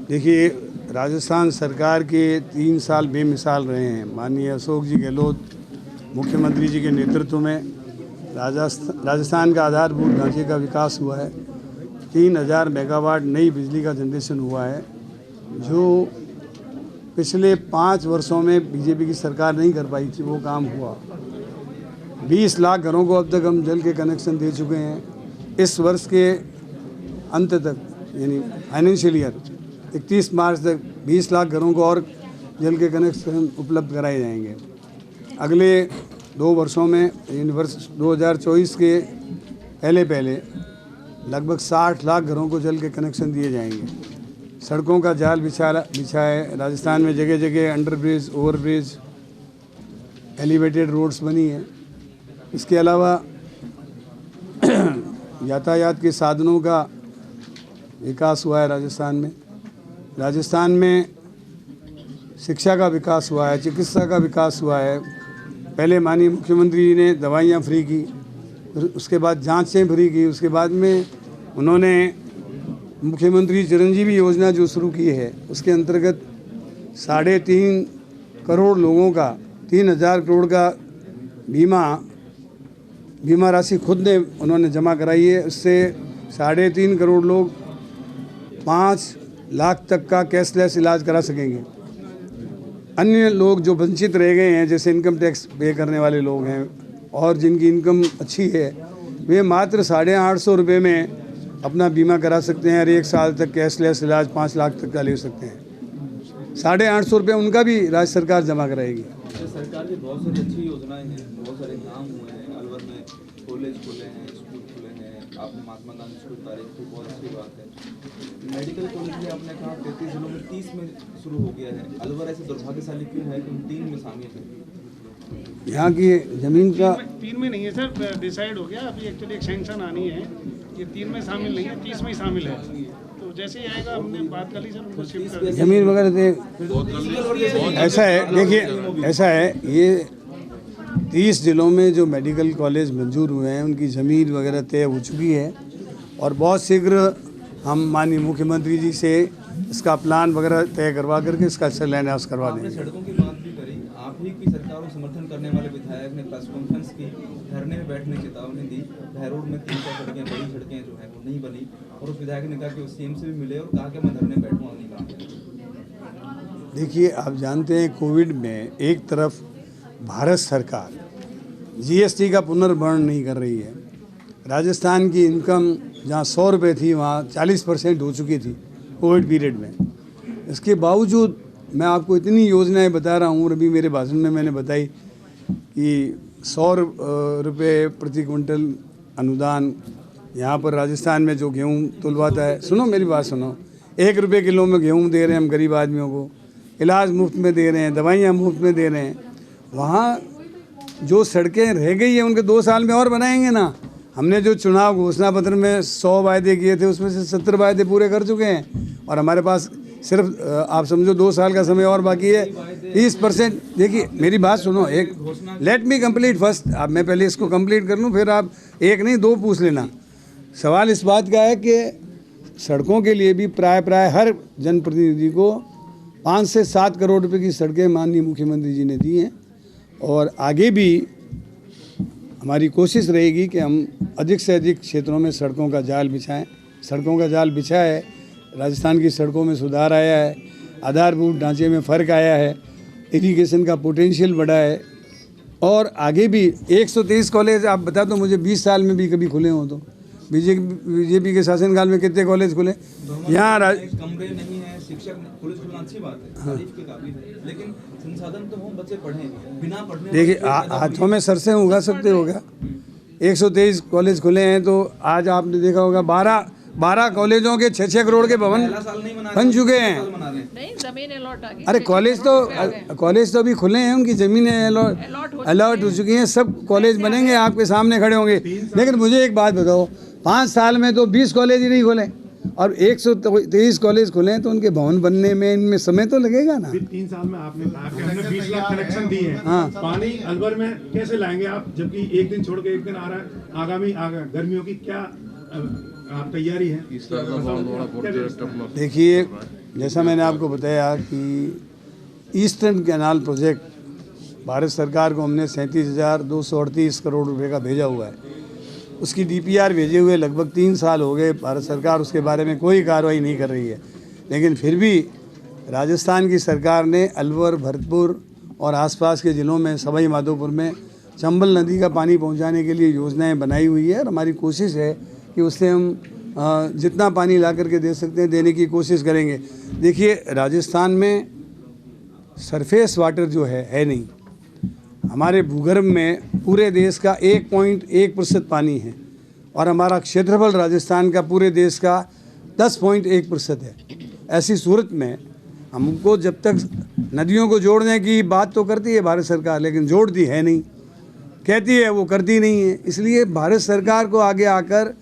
देखिए, राजस्थान सरकार के 3 साल बेमिसाल रहे हैं। माननीय अशोक जी गहलोत मुख्यमंत्री जी के नेतृत्व में राजस्थान का आधारभूत ढांचे का विकास हुआ है। 3000 मेगावाट नई बिजली का जनरेशन हुआ है, जो पिछले 5 वर्षों में बीजेपी की सरकार नहीं कर पाई थी, वो काम हुआ। 20 लाख घरों को अब तक हम जल के कनेक्शन दे चुके हैं। इस वर्ष के अंत तक, यानी फाइनेंशियल ईयर 31 मार्च तक 20 लाख घरों को और जल के कनेक्शन उपलब्ध कराए जाएंगे। अगले 2 वर्षों में, यानी वर्ष 2024 के पहले लगभग 60 लाख घरों को जल के कनेक्शन दिए जाएंगे। सड़कों का जाल बिछा है। राजस्थान में जगह जगह अंडरब्रिज, ओवरब्रिज, एलिवेटेड रोड्स बनी हैं। इसके अलावा यातायात के साधनों का विकास हुआ है राजस्थान में शिक्षा का विकास हुआ है, चिकित्सा का विकास हुआ है। पहले माननीय मुख्यमंत्री जी ने दवाइयाँ फ्री की, उसके बाद जांचें फ्री की, उसके बाद में उन्होंने मुख्यमंत्री चिरंजीवी योजना जो शुरू की है, उसके अंतर्गत 3.5 करोड़ लोगों का 3000 करोड़ का बीमा राशि खुद ने उन्होंने जमा कराई है। उससे 3.5 करोड़ लोग 5 लाख तक का कैशलेस इलाज करा सकेंगे। अन्य लोग जो वंचित रह गए हैं, जैसे इनकम टैक्स पे करने वाले लोग हैं और जिनकी इनकम अच्छी है, वे मात्र 850 रुपये में अपना बीमा करा सकते हैं और 1 साल तक कैशलेस इलाज 5 लाख तक का ले सकते हैं। 850 रुपये उनका भी राज्य सरकार जमा कराएगी। सरकार की बहुत सारी अच्छी योजनाएं हैं, बहुत सारे काम हुए हैं। अलवर में कॉलेज खुले हैं, स्कूल खुले हैं। आपने महात्मा गांधी स्कूल तारीफ की, बहुत अच्छी बात है। मेडिकल कॉलेज भी आपने कहा 33 जिलों में 30 में शुरू हो गया है। अलवर ऐसे दुर्भाग्यशाली क्यों है कि 3 में शामिल है? यहाँ की जमीन का 3 में नहीं है सर, डिसाइड हो गया। अभी एक्चुअली एक सैंक्शन आनी है, ये 3 में शामिल नहीं है, 30 में ही शामिल है। तो जैसे ही आएगा, हमने बात कर ली सर, उनको शिफ्ट कर जमीन वगैरह दे। ऐसा है, देखिए ऐसा है, ये 30 जिलों में जो मेडिकल कॉलेज मंजूर हुए हैं, उनकी ज़मीन वगैरह तय हो चुकी है और बहुत शीघ्र हम माननीय मुख्यमंत्री जी से इसका प्लान वगैरह तय करवा करके इसका शिलान्यास करवा देंगे। सड़कों की बात भी करी, आप ही की सरकार को समर्थन करने वाले विधायक ने प्रेस कॉन्फ्रेंस की, धरने में बैठने की चेतावनी दी। बहरोड में 300 सड़कें, बड़ी सड़कें जो है वो नहीं बनी और उस विधायक ने कहा कि सीएम से भी मिले और कहा कि मैं धरने बैठूंगा नहीं बना। देखिए, आप जानते हैं कोविड में एक तरफ भारत सरकार जीएसटी का पुनर्भरण नहीं कर रही है। राजस्थान की इनकम जहाँ 100 रुपये थी, वहाँ 40% हो चुकी थी कोविड पीरियड में। इसके बावजूद मैं आपको इतनी योजनाएं बता रहा हूँ। अभी मेरे भाषण में मैंने बताई कि 100 रुपये प्रति क्विंटल अनुदान यहाँ पर राजस्थान में जो गेहूँ तुलवाता है। सुनो मेरी बात सुनो, 1 रुपये किलो में गेहूँ दे रहे हैं हम गरीब आदमियों को, इलाज मुफ्त में दे रहे हैं, दवाइयाँ मुफ्त में दे रहे हैं। वहाँ जो सड़कें रह गई हैं उनके 2 साल में और बनाएंगे ना। हमने जो चुनाव घोषणा पत्र में 100 वायदे किए थे, उसमें से 70 वायदे पूरे कर चुके हैं और हमारे पास सिर्फ आप समझो 2 साल का समय और बाकी है। 30%। देखिए मेरी बात सुनो, एक लेट मी कंप्लीट फर्स्ट। अब मैं पहले इसको कंप्लीट कर लूँ, फिर आप 1 नहीं 2 पूछ लेना। सवाल इस बात का है कि सड़कों के लिए भी प्राय हर जनप्रतिनिधि को 5 से 7 करोड़ रुपए की सड़कें माननीय मुख्यमंत्री जी ने दी हैं और आगे भी हमारी कोशिश रहेगी कि हम अधिक से अधिक क्षेत्रों में सड़कों का जाल बिछाएं। सड़कों का जाल बिछा है, राजस्थान की सड़कों में सुधार आया है, आधारभूत ढांचे में फ़र्क आया है, इरिगेशन का पोटेंशियल बढ़ा है और आगे भी 123 कॉलेज आप बता दो मुझे 20 साल में भी कभी खुले हों तो। बीजेपी के शासनकाल में कितने कॉलेज खुले यहाँ? कमरे नहीं है, शिक्षक कॉलेज खुलना अच्छी बात है, तारीफ के काबिल है, लेकिन संसाधन तो हो, बच्चे पढ़ें बिना पढ़ने। देखिए हाथों में सरसे उगा सकते हो क्या? 123 कॉलेज खुले हैं तो आज आपने देखा होगा 12 कॉलेजों के 6-6 करोड़ के भवन बन चुके हैं। अरे कॉलेज तो अभी खुले हैं, उनकी ज़मीनें अलॉट हो चुकी हैं, सब कॉलेज बनेंगे, आपके सामने खड़े होंगे। लेकिन मुझे एक बात बताओ, 5 साल में तो 20 कॉलेज ही नहीं खोले और 123 कॉलेज खुले हैं तो उनके भवन बनने में इनमें समय तो लगेगा ना। 3 साल में आपने कहा कि हमने 20 लाख कनेक्शन दिए हैं, हाँ। पानी अलवर में कैसे लाएंगे आप, जबकि एक दिन छोड़ के एक दिन आ रहा है। आगामी गर्मियों की क्या तैयारी है? देखिए, जैसा मैंने आपको बताया कि ईस्टर्न कैनाल प्रोजेक्ट भारत सरकार को हमने 37,238 करोड़ रुपए का भेजा हुआ है। उसकी DPR भेजे हुए लगभग 3 साल हो गए। भारत सरकार उसके बारे में कोई कार्रवाई नहीं कर रही है। लेकिन फिर भी राजस्थान की सरकार ने अलवर, भरतपुर और आसपास के ज़िलों में, सवाई माधोपुर में चंबल नदी का पानी पहुंचाने के लिए योजनाएं बनाई हुई है और हमारी कोशिश है कि उससे हम जितना पानी ला करके दे सकते हैं देने की कोशिश करेंगे। देखिए, राजस्थान में सरफेस वाटर जो है नहीं। हमारे भूगर्भ में पूरे देश का 1.1% पानी है और हमारा क्षेत्रफल राजस्थान का पूरे देश का 10.1% है। ऐसी सूरत में हमको जब तक नदियों को जोड़ने की बात तो करती है भारत सरकार, लेकिन जोड़ती है नहीं, कहती है वो करती नहीं है। इसलिए भारत सरकार को आगे आकर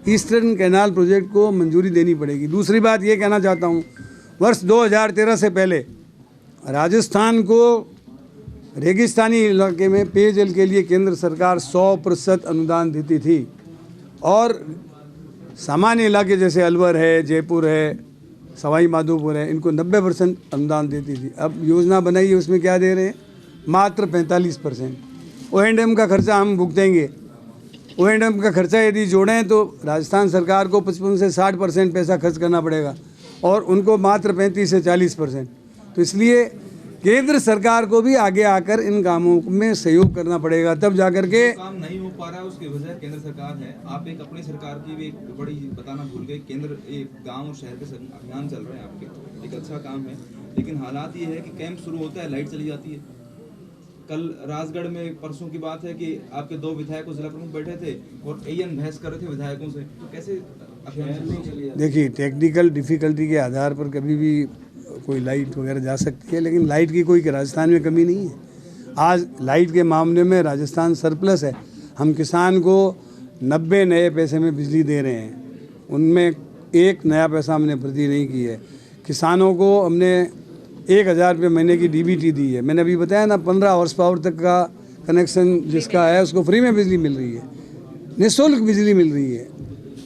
ईस्टर्न कैनाल प्रोजेक्ट को मंजूरी देनी पड़ेगी। दूसरी बात ये कहना चाहता हूँ, वर्ष 2013 से पहले राजस्थान को रेगिस्तानी इलाके में पेयजल के लिए केंद्र सरकार 100% अनुदान देती थी और सामान्य इलाके जैसे अलवर है, जयपुर है, सवाई माधोपुर है, इनको 90% अनुदान देती थी। अब योजना बनाई है, उसमें क्या दे रहे हैं? मात्र 45%। O&M का खर्चा हम भुगतेंगे। O&M का खर्चा यदि जोड़ें तो राजस्थान सरकार को 55 से 60% पैसा खर्च करना पड़ेगा और उनको मात्र 35 से 40%। तो इसलिए केंद्र सरकार को भी आगे आकर इन कामों में सहयोग करना पड़ेगा, तब जाकर के काम नहीं हो पा रहा है। उसकी वजह केंद्र सरकार है। आप एक अपनी सरकार की भी एक बड़ी बताना भूल गए। केंद्र एक गांव और शहर के अभियान चल रहे हैं आपके, एक अच्छा काम है। लेकिन हालात ये है कि कैंप शुरू होता है, लाइट चली जाती है। कल राजगढ़ में परसों की बात है कि आपके 2 विधायक जिला प्रमुख बैठे थे और AN बहस कर रहे थे विधायकों से। तो कैसे अभियान? देखिए, टेक्निकल डिफ़िकल्टी के आधार पर कभी भी कोई लाइट वगैरह जा सकती है, लेकिन लाइट की कोई राजस्थान में कमी नहीं है। आज लाइट के मामले में राजस्थान सरप्लस है। हम किसान को 90 नए पैसे में बिजली दे रहे हैं, उनमें 1 नया पैसा हमने वृद्धि नहीं की है। किसानों को हमने 1,000 रुपये महीने की DBT दी है। मैंने अभी बताया ना, 15 हॉर्स पावर तक का कनेक्शन जिसका है उसको फ्री में बिजली मिल रही है, निःशुल्क बिजली मिल रही है।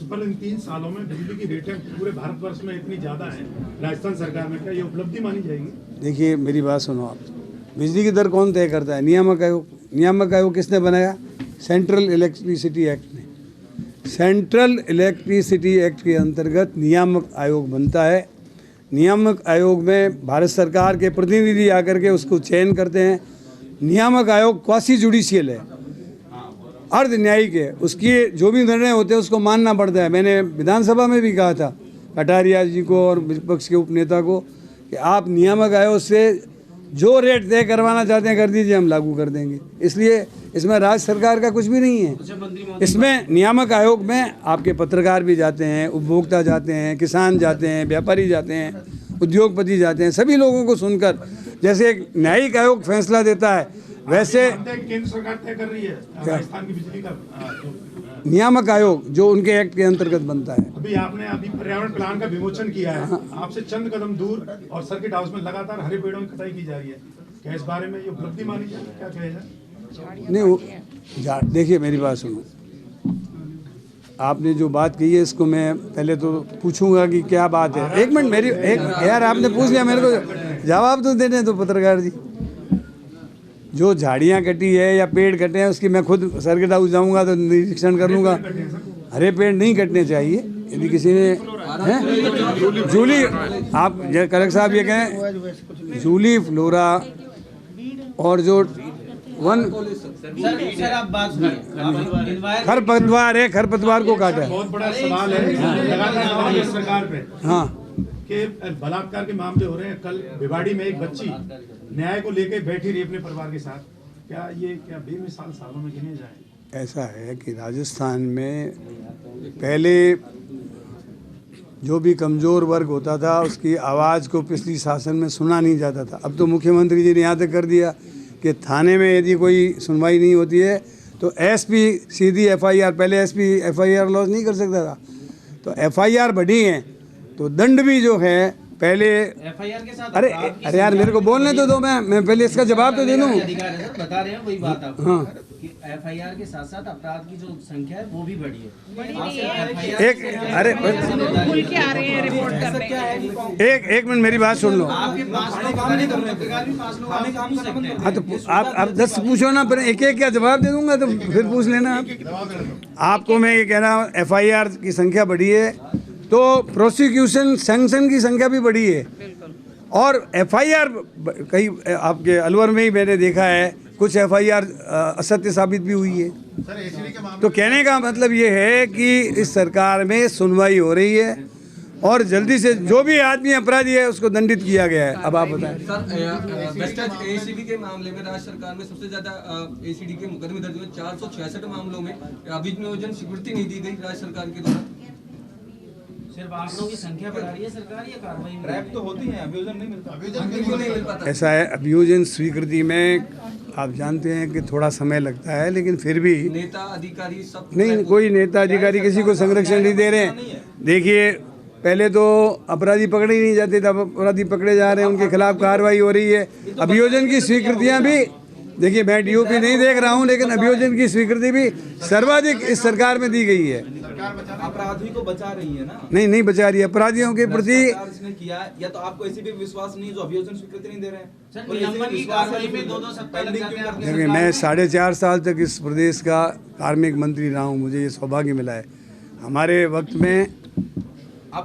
पर इन 3 सालों में बिजली की रेटें पूरे भारतवर्ष में इतनी ज़्यादा है राजस्थान सरकार में, क्या ये उपलब्धि मानी जाएगी? देखिए, मेरी बात सुनो आप। बिजली की दर कौन तय करता है? नियामक आयोग। नियामक आयोग किसने बनाया? सेंट्रल इलेक्ट्रिसिटी एक्ट ने। सेंट्रल इलेक्ट्रिसिटी एक्ट के अंतर्गत नियामक आयोग बनता है। नियामक आयोग में भारत सरकार के प्रतिनिधि आकर के उसको चयन करते हैं। नियामक आयोग क्वासी जुडिशियल है, अर्ध न्यायिक है। उसकी जो भी निर्णय होते हैं उसको मानना पड़ता है। मैंने विधानसभा में भी कहा था कटारिया जी को और विपक्ष के उपनेता को कि आप नियामक आयोग से जो रेट तय करवाना चाहते हैं कर दीजिए, हम लागू कर देंगे। इसलिए इसमें राज्य सरकार का कुछ भी नहीं है। इसमें नियामक आयोग में आपके पत्रकार भी जाते हैं, उपभोक्ता जाते हैं, किसान जाते हैं, व्यापारी जाते हैं, उद्योगपति जाते हैं। सभी लोगों को सुनकर, जैसे एक न्यायिक आयोग फैसला देता है वैसे केंद्र सरकार तय कर रही है राजस्थान की बिजली का नियामक आयोग जो उनके एक्ट के अंतर्गत बनता है। अभी पर्यावरण प्लान का विमोचन किया है, आपसे चंद कदम दूर और सर्किट हाउस में लगातार हरे पेड़ों की कटाई की जा रही है। क्या इस बारे में ये उपलब्धि मानी जाए? क्या कहेगा? नहीं, देखिए मेरी बात सुनो। आपने जो बात कही है इसको मैं पहले तो पूछूंगा कि क्या बात है। एक मिनट, मेरी यार आपने पूछ लिया, मेरे को जवाब तो देने दो पत्रकार जी। जो झाड़ियाँ कटी है या पेड़ कटे हैं उसकी मैं खुद सर्किट हाउस जाऊँगा तो निरीक्षण कर लूँगा। हरे पेड़ नहीं कटने चाहिए। यदि किसी ने जूली, आप कलेक्टर साहब ये कहें, जूली फ्लोरा और जो खरपतवार है, खरपतवार को काटा है। बहुत बड़ा सवाल है लगातार सरकार पे। हाँ, कि बलात्कार के मामले हो रहे हैं। कल भिवाड़ी में एक बच्ची न्याय को लेकर बैठी रही अपने परिवार के साथ। क्या बेमिसाल सालों में गिने जाए? ऐसा है कि राजस्थान में पहले जो भी कमज़ोर वर्ग होता था उसकी आवाज़ को पिछली शासन में सुना नहीं जाता था। अब तो मुख्यमंत्री जी ने यहाँ तक कर दिया कि थाने में यदि कोई सुनवाई नहीं होती है तो SP सीधी FIR, पहले SP FIR लॉन्च नहीं कर सकता था, तो FIR बढ़ी हैं। तो दंड भी जो है पहले एफआईआर के साथ अरे अरे यार मेरे को बोलने तो दो, मैं पहले इसका जवाब तो दे दूं। अधिकार है सर, बता रहे हैं वही बात आप हाँ। कि एफआईआर के साथ साथ अपराध की जो संख्या है वो भी बढ़ी एक है। अरे खुल के आ रहे हैं रिपोर्ट करने। एक मिनट मेरी बात सुन लो। आपके पास लोग काम नहीं कर रहे, पत्रकार भी पास लोग आपसे पूछ सकते हैं। हाँ तो आप 10 पूछो ना, फिर एक एक क्या जवाब दे दूंगा, तो फिर पूछ लेना आप। आपको मैं ये कह रहा हूँ एफआईआर की संख्या बढ़ी है तो प्रोसिक्यूशन सैंक्शन की संख्या भी बढ़ी है, और एफआईआर कई आपके अलवर में ही मैंने देखा है कुछ एफआईआर असत्य साबित भी हुई है। तो कहने का मतलब ये है कि इस सरकार में सुनवाई हो रही है और जल्दी से जो भी आदमी अपराधी है उसको दंडित किया गया है। अब आप बताएं। सर वेस्टर्न एसीबी के मामले में राज्य सरकार में सबसे ज्यादा एसीडी के मुकदमे दर्ज हुए। 466 मामलों में अभियोजन स्वीकृति नहीं दी गई राज्य सरकार के द्वारा। सिर्फ आंकड़ों की संख्या बढ़ा रही है सरकार या कार्रवाई में? ट्रैप तो होती है, अभियोजन नहीं मिलता। क्यों नहीं मिल पाता? ऐसा है, अभियोजन स्वीकृति में आप जानते हैं कि थोड़ा समय लगता है, लेकिन फिर भी नेता अधिकारी सब नहीं, कोई नेता अधिकारी किसी को संरक्षण नहीं दे रहे हैं। देखिए पहले तो अपराधी पकड़े ही नहीं जाते थे, अब अपराधी पकड़े जा रहे हैं, उनके खिलाफ कार्रवाई हो रही है। अभियोजन की स्वीकृतियां भी देखिए, मैं डीओपी नहीं देख रहा हूं, लेकिन अभियोजन की स्वीकृति भी सर्वाधिक इस सरकार में दी गई है। अपराधी को बचा रही है ना, नहीं बचा रही है अपराधियों के प्रति। इसने किया, या तो आपको ऐसी भी विश्वास नहीं है जो अभियोजन स्वीकृति नहीं दे रहे हैं। सर निलंबन की कार्रवाई में 2-2 सप्ताह लग जाते हैं आपके देखिए मैं 4.5 साल तक इस प्रदेश का कार्मिक मंत्री रहा हूँ, मुझे ये सौभाग्य मिला है। हमारे वक्त में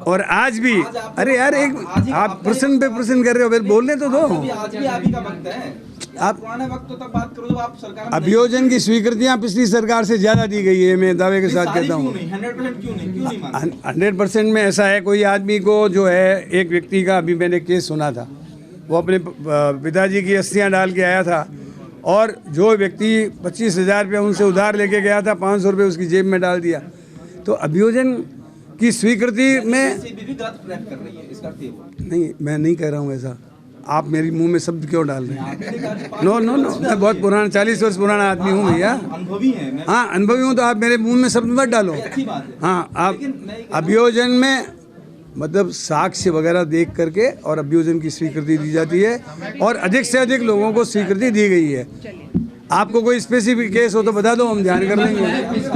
और आज भी, अरे यार एक आप प्रश्न पे प्रश्न कर रहे हो, फिर बोलने तो दो। आज भी आप ही का वक्त है, आप पुराने वक्तों तक बात करो जब आप सरकार में अभियोजन की स्वीकृतियां पिछली सरकार से ज्यादा दी गई है, मैं दावे के साथ कहता हूँ। 100% क्यों नहीं मानते? 100% में ऐसा है, कोई आदमी को जो है, एक व्यक्ति का अभी मैंने केस सुना था, वो अपने पिताजी की अस्थियां डाल के आया था, और जो व्यक्ति 25,000 रुपये उनसे उधार लेके गया था, 500 रुपये उसकी जेब में डाल दिया। तो अभियोजन की स्वीकृति में भी गलत ट्रैप कर रही है, इसका अर्थ ये हुआ। नहीं, मैं नहीं कह रहा हूँ ऐसा। आप मेरी मुंह में शब्द क्यों डाल रहे हैं? नो, मैं बहुत पुराना 40 वर्ष पुराना आदमी हूँ भैया। अनुभवी है मैं। हाँ अनुभवी हूँ, तो आप मेरे मुंह में शब्द मत डालो। अच्छी बात है। हाँ, आप अभियोजन में मतलब साक्ष्य वगैरह देख करके और अभियोजन की स्वीकृति दी जाती है, और अधिक से अधिक लोगों को स्वीकृति दी गई है। आपको कोई स्पेसिफिक केस हो तो बता दो, हम ध्यान कर लेंगे।